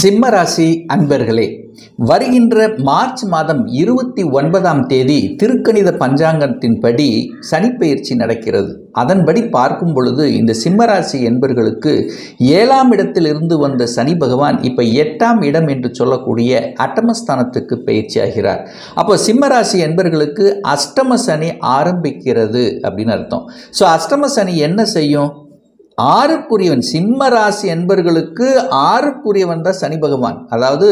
சிம்மராசி அன்பர்களே, வருகின்ற மார்ச் மாதம் 29ஆம் தேதி திருக்கணித பஞ்சாங்கத்தின்படி சனிப்பெயர்ச்சி நடக்கிறது. அதன்படி பார்க்கும் பொழுது இந்த சிம்மராசி என்பர்களுக்கு 7ஆம் இடத்திலிருந்து வந்த சனி பகவான் இப்போ 8ஆம் இடம் என்று சொல்லக்கூடிய அட்டமஸ்தானத்துக்கு பயிற்சி ஆகிறார். அப்போ சிம்மராசி என்பர்களுக்கு அஷ்டம சனி ஆரம்பிக்கிறது அப்படின்னு அர்த்தம். ஸோ அஷ்டம சனி என்ன செய்யும்? ஆறுக்குரியவன், சிம்ம ராசி என்பர்களுக்கு ஆறுக்குரியவன் தான் சனி பகவான். அதாவது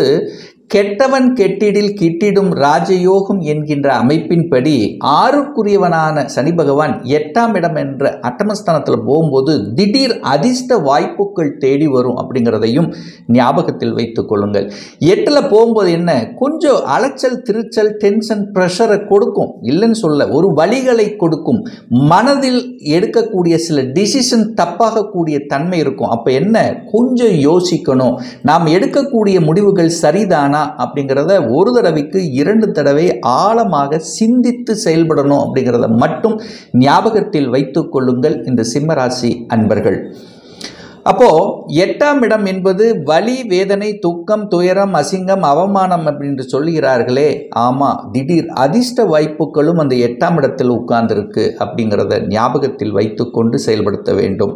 கெட்டவன் கெட்டிடில் கிட்டிடும் ராஜயோகம் என்கின்ற அமைப்பின்படி ஆறுக்குரியவனான சனி பகவான் 8ஆம் இடம் என்ற அட்டமஸ்தானத்தில் போகும்போது திடீர் அதிர்ஷ்ட வாய்ப்புகள் தேடி வரும் அப்படிங்கிறதையும் ஞாபகத்தில் வைத்துக் கொள்ளுங்கள். 8ல் போகும்போது என்ன, கொஞ்சம் அலைச்சல் திருச்சல் டென்ஷன் ப்ரெஷரை கொடுக்கும், இல்லைன்னு சொல்ல, ஒரு வழிகளை கொடுக்கும். மனதில் எடுக்கக்கூடிய சில டிசிஷன் தப்பாகக்கூடிய தன்மை இருக்கும். அப்போ என்ன, கொஞ்சம் யோசிக்கணும், நாம் எடுக்கக்கூடிய முடிவுகள் சரிதானா அப்படிங்கிறத ஒரு தடவைக்கு 2 தடவை ஆழமாக சிந்தித்து செயல்படணும் அப்படிங்கிறத மட்டும் ஞாபகத்தில் வைத்துக் கொள்ளுங்கள் இந்த சிம்மராசி அன்பர்கள். அப்போ 8ஆம் இடம் என்பது வலி, வேதனை, துக்கம், துயரம், அசிங்கம், அவமானம் அப்படின்னு சொல்லுகிறார்களே. ஆமாம், திடீர் அதிர்ஷ்ட வாய்ப்புகளும் அந்த 8ஆம் இடத்தில் உட்கார்ந்துருக்கு அப்படிங்கிறத ஞாபகத்தில் வைத்துக்கொண்டு செயல்படுத்த வேண்டும்.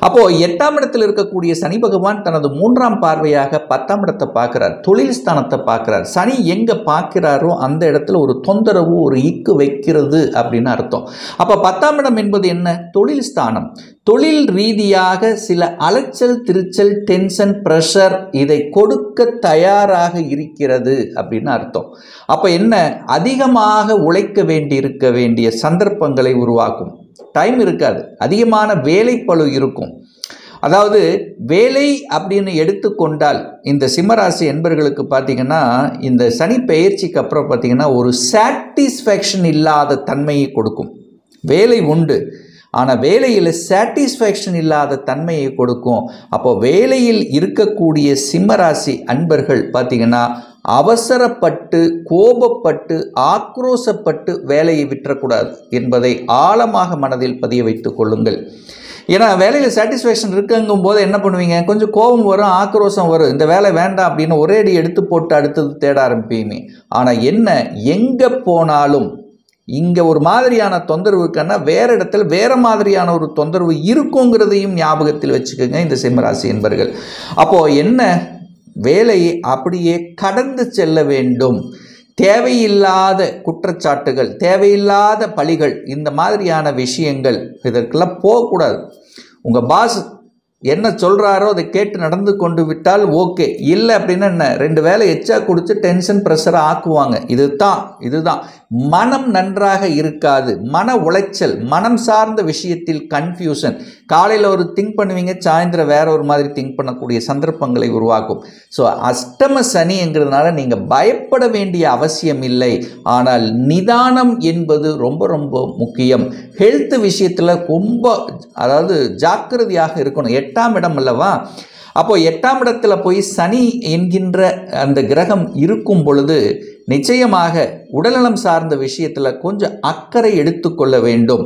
அப்போ 8ஆம் இடத்தில் இருக்கக்கூடிய சனி பகவான் தனது 3ஆம் பார்வையாக 10ஆம் இடத்தை பார்க்கிறார், தொழில் ஸ்தானத்தை பார்க்கிறார். சனி எங்க பார்க்கிறாரோ அந்த இடத்துல ஒரு தொந்தரவு, ஒரு இக்கு வைக்கிறது அப்படின்னு அர்த்தம். அப்போ 10ஆம் இடம் என்பது என்ன, தொழில் ஸ்தானம். தொழில் ரீதியாக சில அலைச்சல் திருச்சல் டென்ஷன் ப்ரெஷர் இதை கொடுக்க தயாராக இருக்கிறது அப்படின்னு அர்த்தம். அப்போ என்ன, அதிகமாக உழைக்க வேண்டிய சந்தர்ப்பங்களை உருவாக்கும். டைம் இருக்காது, அதிகமான வேலைப்பளு இருக்கும். அதாவது வேலை அப்படின்னு எடுத்துக்கொண்டால் இந்த சிம்மராசி என்பர்களுக்கு பார்த்தீங்கன்னா இந்த சனி பெயர்ச்சிக்கு அப்புறம் பார்த்தீங்கன்னா ஒரு சாட்டிஸ்ஃபேக்ஷன் இல்லாத தன்மையை கொடுக்கும். வேலை உண்டு, ஆனால் வேலையில் சாட்டிஸ்ஃபேக்ஷன் இல்லாத தன்மையை கொடுக்கும். அப்போ வேலையில் இருக்கக்கூடிய சிம்மராசி அன்பர்கள் பார்த்தீங்கன்னா அவசரப்பட்டு கோபப்பட்டு ஆக்ரோசப்பட்டு வேலையை விட்டுறக்கூடாது என்பதை ஆழமாக மனதில் பதிய வைத்துக் கொள்ளுங்கள். ஏன்னா வேலையில் சாட்டிஸ்ஃபேக்ஷன் இருக்குங்கும் போது என்ன பண்ணுவீங்க, கொஞ்சம் கோபம் வரும், ஆக்ரோஷம் வரும், இந்த வேலை வேண்டாம் அப்படின்னு ஒரே அடி எடுத்து போட்டு அடுத்தது தேட ஆரம்பிப்பீங்க. ஆனால் என்ன, எங்கே போனாலும் இங்கே ஒரு மாதிரியான தொந்தரவு இருக்குன்னா வேற இடத்துல வேற மாதிரியான ஒரு தொந்தரவு இருக்குங்கிறதையும் ஞாபகத்தில் வச்சுக்கோங்க இந்த சிம்மராசி என்பர்கள். அப்போ என்ன, வேலையை அப்படியே கடந்து செல்ல வேண்டும். தேவையில்லாத குற்றச்சாட்டுகள், தேவையில்லாத பழிகள், இந்த மாதிரியான விஷயங்கள் இதற்கெல்லாம் போகக்கூடாது. உங்கள் பாஸ் என்ன சொல்கிறாரோ அதை கேட்டு நடந்து கொண்டு விட்டால் ஓகே. இல்லை அப்படின்னா என்ன, 2 வேலை எச்சா கொடுத்து டென்ஷன் ப்ரெஷரை ஆக்குவாங்க. இதுதான் மனம் நன்றாக இருக்காது. மன உளைச்சல், மனம் சார்ந்த விஷயத்தில் கன்ஃபியூஷன். காலையில் ஒரு திங்க் பண்ணுவீங்க, சாயந்தரம் வேற ஒரு மாதிரி திங்க் பண்ணக்கூடிய சந்தர்ப்பங்களை உருவாக்கும். ஸோ அஷ்டம சனிங்கிறதுனால நீங்கள் பயப்பட வேண்டிய அவசியம் இல்லை. ஆனால் நிதானம் என்பது ரொம்ப ரொம்ப முக்கியம். ஹெல்த் விஷயத்தில் ரொம்ப அதாவது ஜாக்கிரதையாக இருக்கணும். 8ஆம் இடம் அல்லவா, அப்போ 8ஆம் இடத்துல போய் சனி என்கின்ற அந்த கிரகம் இருக்கும் பொழுது நிச்சயமாக உடல்நலம் சார்ந்த விஷயத்தில் கொஞ்சம் அக்கறை எடுத்துக்கொள்ள வேண்டும்.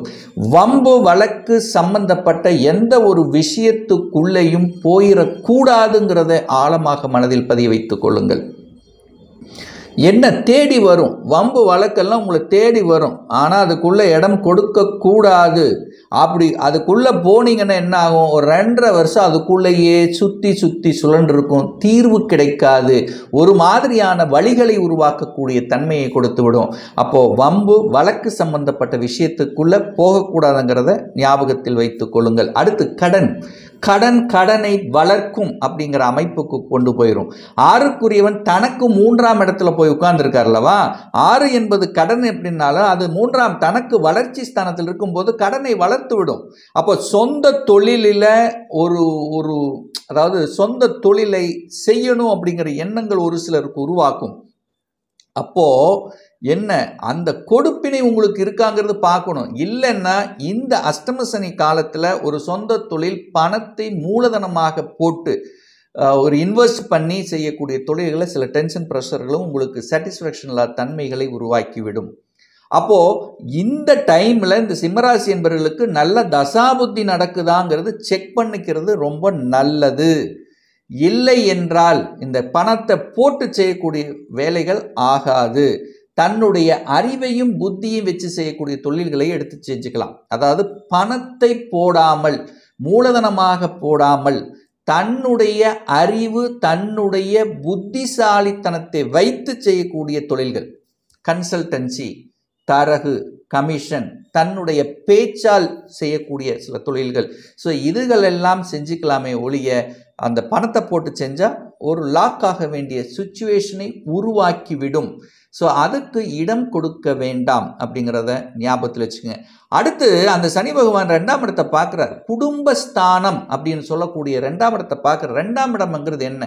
வம்பு வழக்கு சம்பந்தப்பட்ட எந்த ஒரு விஷயத்துக்குள்ளேயும் போயிடக்கூடாதுங்கிறத ஆழமாக மனதில் பதிய வைத்துக் கொள்ளுங்கள். என்ன தேடி வரும், வம்பு வழக்கெல்லாம் உங்களை தேடி வரும், ஆனால் அதுக்குள்ளே இடம் கொடுக்கக்கூடாது. அப்படி அதுக்குள்ளே போனீங்கன்னா என்ன ஆகும், ஒரு 2.5 வருஷம் அதுக்குள்ளேயே சுற்றி சுழன்றிருக்கும், தீர்வு கிடைக்காது, ஒரு மாதிரியான வழிகளை உருவாக்கக்கூடிய தன்மையை கொடுத்து விடும். அப்போது வம்பு வழக்கு சம்பந்தப்பட்ட விஷயத்துக்குள்ளே போகக்கூடாதுங்கிறத ஞாபகத்தில் வைத்துக் கொள்ளுங்கள். அடுத்து கடனை வளர்க்கும் அப்படிங்கிற அமைப்புக்கு கொண்டு போயிடும். 6க்குரியவன் தனக்கு 3ஆம் இடத்துல போய் உட்கார்ந்துருக்கார்லவா. 6 என்பது கடன் எப்படின்னாலும் அது 3ஆம் தனக்கு வளர்ச்சி ஸ்தானத்தில் இருக்கும்போது கடனை வளர்த்து விடும். அப்போ சொந்த தொழிலில் அதாவது சொந்த தொழிலை செய்யணும் அப்படிங்கிற எண்ணங்கள் ஒரு சிலருக்கு உருவாக்கும். அப்போ என்ன, அந்த கொடுப்பினை உங்களுக்கு இருக்காங்கிறது பார்க்கணும். இல்லைன்னா இந்த அஷ்டம சனி காலத்தில் ஒரு சொந்த தொழில் பணத்தை மூலதனமாக போட்டு ஒரு இன்வெஸ்ட் பண்ணி செய்யக்கூடிய தொழில்களை சில டென்ஷன் ப்ரெஷர்களும் உங்களுக்கு சாட்டிஸ்ஃபேக்ஷன் இல்லாத தன்மைகளை உருவாக்கிவிடும். அப்போ இந்த டைம்ல இந்த சிம்மராசி என்பவர்களுக்கு நல்ல தசாபுத்தி நடக்குதாங்கிறது செக் பண்ணிக்கிறது ரொம்ப நல்லது. இல்லை என்றால் இந்த பணத்தை போட்டு செய்யக்கூடிய வேலைகள் ஆகாது. தன்னுடைய அறிவையும் புத்தியும் வச்சு செய்யக்கூடிய தொழில்களை எடுத்து செஞ்சுக்கலாம். அதாவது பணத்தை போடாமல், மூலதனமாக போடாமல், தன்னுடைய அறிவு, தன்னுடைய புத்திசாலித்தனத்தை வைத்து செய்யக்கூடிய தொழில்கள், கன்சல்டன்சி, தரகு, கமிஷன், தன்னுடைய பேச்சால் செய்யக்கூடிய சில தொழில்கள். ஸோ இதுகளெல்லாம் செஞ்சுக்கலாமே ஒழிய அந்த பணத்தை போட்டு செஞ்சால் ஒரு லாக் ஆக வேண்டிய சுச்சுவேஷனை உருவாக்கிவிடும். ஸோ அதுக்கு இடம் கொடுக்க வேண்டாம் அப்படிங்கிறத ஞாபகத்தில் வச்சுக்கோங்க. அடுத்து அந்த சனி பகவான் 2ஆம் இடத்தை பார்க்குறார். குடும்பஸ்தானம் அப்படின்னு சொல்லக்கூடிய 2ஆம் இடத்தை பார்க்குற. 2ஆம் இடம்ங்கிறது என்ன?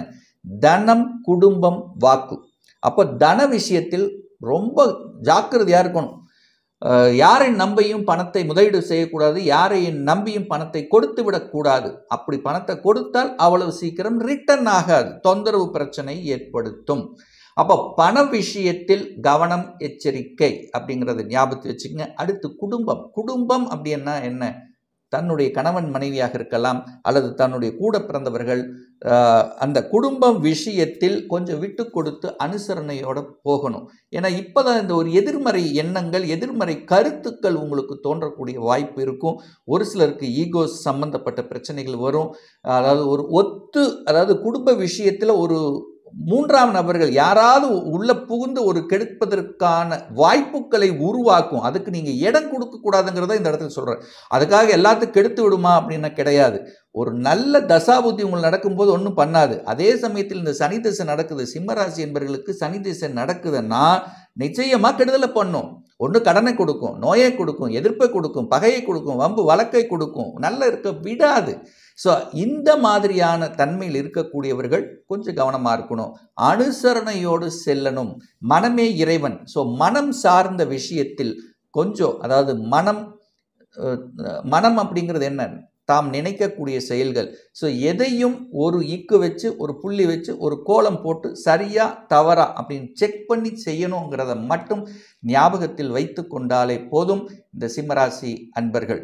தனம், குடும்பம், வாக்கு. அப்போ தன விஷயத்தில் ரொம்ப ஜாக்கிரதையாக இருக்கணும். யாரை நம்பியும் பணத்தை முதலீடு செய்யக்கூடாது, யாரையும் நம்பியும் பணத்தை கொடுத்து விடக்கூடாது. அப்படி பணத்தை கொடுத்தால் அவ்வளவு சீக்கிரம் ரிட்டர்ன் ஆகாது, தொந்தரவு பிரச்சனை ஏற்படுத்தும். அப்போ பண விஷயத்தில் கவனம், எச்சரிக்கை அப்படிங்கிறத ஞாபகத்தில் வச்சுக்கோங்க. அடுத்து குடும்பம். குடும்பம் அப்படின்னா என்ன? தன்னுடைய கணவன் மனைவியாக இருக்கலாம், அல்லது தன்னுடைய கூட பிறந்தவர்கள். அந்த குடும்பம் விஷயத்தில் கொஞ்சம் விட்டு கொடுத்து அனுசரணையோடு போகணும். ஏன்னா இப்போ தான் இந்த ஒரு எதிர்மறை எண்ணங்கள், எதிர்மறை கருத்துக்கள் உங்களுக்கு தோன்றக்கூடிய வாய்ப்பு இருக்கும். ஒரு சிலருக்கு ஈகோ சம்பந்தப்பட்ட பிரச்சனைகள் வரும். அதாவது குடும்ப விஷயத்தில் ஒரு 3ஆம் நபர்கள் யாராவது உள்ள புகுந்து ஒரு கெடுப்பதற்கான வாய்ப்புகளை உருவாக்கும். அதுக்கு நீங்கள் இடம் கொடுக்கக்கூடாதுங்கிறத இந்த இடத்துல சொல்கிறேன். அதுக்காக எல்லாத்துக்கும் கெடுத்து விடுமா அப்படின்னா கிடையாது. ஒரு நல்ல தசாபுத்தி உங்களுக்கு நடக்கும்போது ஒன்றும் பண்ணாது. அதே சமயத்தில் இந்த சனி திசை நடக்குது, சிம்மராசி என்பவர்களுக்கு சனி திசை நடக்குதுன்னா நிச்சயமாக கெடுதலை பண்ணும். ஒன்று கடனை கொடுக்கும், நோயை கொடுக்கும், எதிர்ப்பை கொடுக்கும், பகையை கொடுக்கும், வம்பு வழக்கை கொடுக்கும், நல்ல இருக்க விடாது. ஸோ இந்த மாதிரியான தன்மையில் இருக்கக்கூடியவர்கள் கொஞ்சம் கவனமாக இருக்கணும், அனுசரணையோடு செல்லணும். மனமே இறைவன். ஸோ மனம் சார்ந்த விஷயத்தில் கொஞ்சம், அதாவது மனம் அப்படிங்கிறது என்ன? தாம் நினைக்கக்கூடிய செயல்கள். ஸோ எதையும் ஒரு இக்கு வச்சு, ஒரு புள்ளி வச்சு, ஒரு கோலம் போட்டு சரியா தவறா அப்படின்னு செக் பண்ணி செய்யணுங்கிறத மட்டும் ஞாபகத்தில் வைத்து கொண்டாலே போதும் இந்த சிம்மராசி அன்பர்கள்.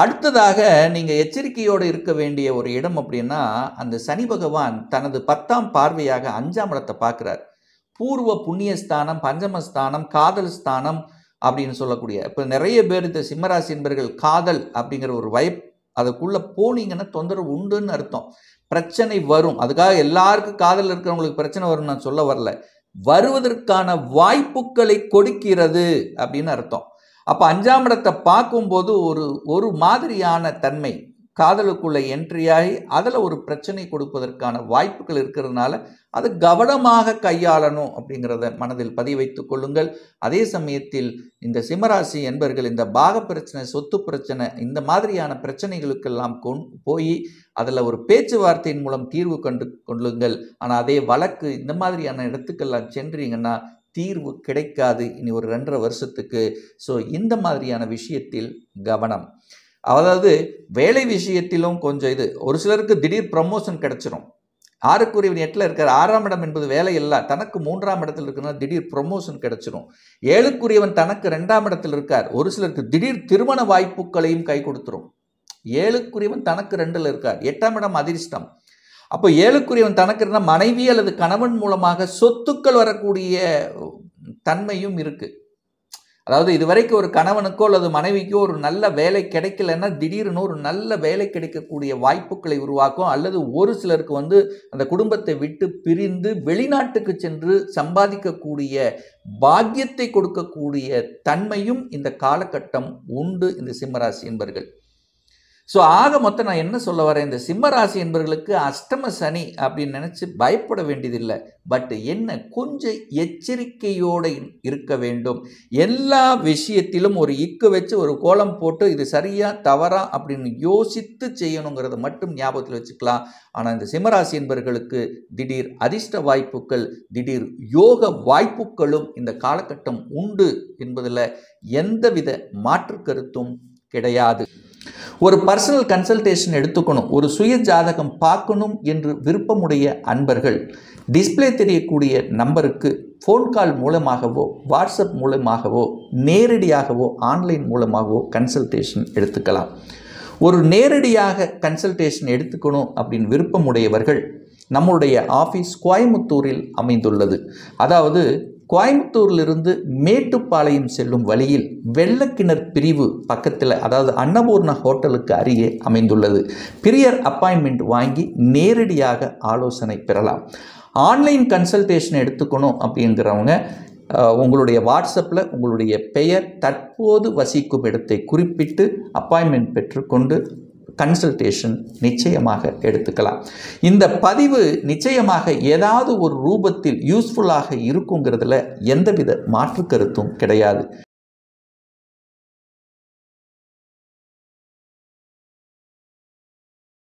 அடுத்ததாக நீங்கள் எச்சரிக்கையோடு இருக்க வேண்டிய ஒரு இடம் அப்படின்னா, அந்த சனி பகவான் தனது 10ஆம் பார்வையாக 5ஆம் இடத்தை பார்க்குறார். பூர்வ புண்ணியஸ்தானம், பஞ்சமஸ்தானம், காதல் ஸ்தானம் அப்படின்னு சொல்லக்கூடிய. இப்போ நிறைய பேர் இந்த சிம்மராசி என்பர்கள் காதல் அப்படிங்கிற ஒரு அதுக்குள்ளே போனீங்கன்னா தொந்தரவு உண்டுன்னு அர்த்தம். பிரச்சனை வரும். அதுக்காக எல்லாருக்கும் காதல் இருக்கிறவங்களுக்கு பிரச்சனை வரும்னு நான் சொல்ல வரல. வருவதற்கான வாய்ப்புகளை கொடுக்கிறது அப்படின்னு அர்த்தம். அப்போ 5ஆம் இடத்தை பார்க்கும்போது ஒரு மாதிரியான தன்மை, காதலுக்குள்ளே என்ட்ரியாகி அதில் ஒரு பிரச்சனை கொடுப்பதற்கான வாய்ப்புகள் இருக்கிறதுனால அது கவனமாக கையாளணும் அப்படிங்கிறத மனதில் பதிய வைத்துக் கொள்ளுங்கள். அதே சமயத்தில் இந்த சிம்மராசி என்பர்கள் இந்த பாக பிரச்சனை, சொத்து பிரச்சனை, இந்த மாதிரியான பிரச்சனைகளுக்கெல்லாம் போய் அதில் ஒரு பேச்சுவார்த்தையின் மூலம் தீர்வு கொள்ளுங்கள். ஆனால் அதே வழக்கு இந்த மாதிரியான இடத்துக்கெல்லாம் சென்றீங்கன்னா தீர்வு கிடைக்காது இனி ஒரு 2.5 வருஷத்துக்கு. ஸோ இந்த மாதிரியான விஷயத்தில் கவனம். அதாவது வேலை விஷயத்திலும் கொஞ்சம் ஒரு சிலருக்கு திடீர் ப்ரமோஷன் கிடைச்சிரும். 6க்குரியவன் 8ல் இருக்கார். 6ஆம் இடம் என்பது வேலை இல்லை, தனக்கு 3ஆம் இடத்தில் இருக்குன்னா திடீர் ப்ரமோஷன் கிடைச்சிரும். 7க்குரியவன் தனக்கு 2ஆம் இடத்தில் இருக்கார். ஒரு சிலருக்கு திடீர் திருமண வாய்ப்புகளையும் கை கொடுத்துரும். 7க்குரியவன் தனக்கு 2ல் இருக்கார். 8ஆம் இடம் அதிர்ஷ்டம். அப்போ 7க்குரியவன் தனக்கு இருந்தால் மனைவி அல்லது கணவன் மூலமாக சொத்துக்கள் வரக்கூடிய தன்மையும் இருக்குது. அதாவது இதுவரைக்கும் ஒரு கணவனுக்கோ அல்லது மனைவிக்கோ ஒரு நல்ல வேலை கிடைக்கலன்னா திடீர்னு ஒரு நல்ல வேலை கிடைக்கக்கூடிய வாய்ப்புகளை உருவாக்கும். அல்லது ஒரு சிலருக்கு அந்த குடும்பத்தை விட்டு பிரிந்து வெளிநாட்டுக்கு சென்று சம்பாதிக்கக்கூடிய பாக்கியத்தை கொடுக்கக்கூடிய தன்மையும் இந்த காலகட்டம் உண்டு இந்த சிம்மராசி என்பர்கள். ஸோ ஆக மொத்தம் நான் என்ன சொல்ல வரேன், இந்த சிம்மராசி என்பவர்களுக்கு அஷ்டம சனி அப்படின்னு நினச்சி பயப்பட வேண்டியதில்லை. பட் என்ன, கொஞ்சம் எச்சரிக்கையோடு இருக்க வேண்டும். எல்லா விஷயத்திலும் ஒரு இக்கு வச்சு ஒரு கோலம் போட்டு இது சரியா தவறா அப்படின்னு யோசித்து செய்யணுங்கிறத மட்டும் ஞாபகத்தில் வச்சுக்கலாம். ஆனால் இந்த சிம்மராசி என்பவர்களுக்கு திடீர் அதிர்ஷ்ட வாய்ப்புகள், திடீர் யோக வாய்ப்புகளும் இந்த காலகட்டம் உண்டு என்பதில் எந்தவித மாற்று கருத்தும் கிடையாது. ஒரு பர்சனல் கன்சல்டேஷன் எடுத்துக்கணும், ஒரு சுய ஜாதகம் பார்க்கணும் என்று விருப்பமுடைய அன்பர்கள் டிஸ்பிளே தெரியக்கூடிய நம்பருக்கு ஃபோன் கால் மூலமாகவோ வாட்ஸ்அப் மூலமாகவோ நேரடியாகவோ ஆன்லைன் மூலமாகவோ கன்சல்டேஷன் எடுத்துக்கலாம். ஒரு நேரடியாக கன்சல்டேஷன் எடுத்துக்கணும் அப்படின்னு விருப்பமுடையவர்கள் நம்முடைய ஆஃபீஸ் கோயம்புத்தூரில் அமைந்துள்ளது. அதாவது கோயம்புத்தூரிலிருந்து மேட்டுப்பாளையம் செல்லும் வழியில் வெள்ளக்கிணர் பிரிவு பக்கத்தில், அதாவது அன்னபூர்ணா ஹோட்டலுக்கு அருகே அமைந்துள்ளது. பிரியர் அப்பாயின்மெண்ட் வாங்கி நேரடியாக ஆலோசனை பெறலாம். ஆன்லைன் கன்சல்டேஷன் எடுத்துக்கணும் அப்படிங்கிறவங்க உங்களுடைய வாட்ஸ்அப்பில் உங்களுடைய பெயர், தற்போது வசிக்கும் இடத்தை குறிப்பிட்டு அப்பாயின்மெண்ட் பெற்றுக்கொண்டு கன்சல்டேஷன் நிச்சயமாக எடுத்துக்கலாம். இந்த பதிவு நிச்சயமாக ஏதாவது ஒரு ரூபத்தில் யூஸ்ஃபுல்லாக இருக்குங்கிறதுல எந்தவித மாற்று கருத்தும் கிடையாது.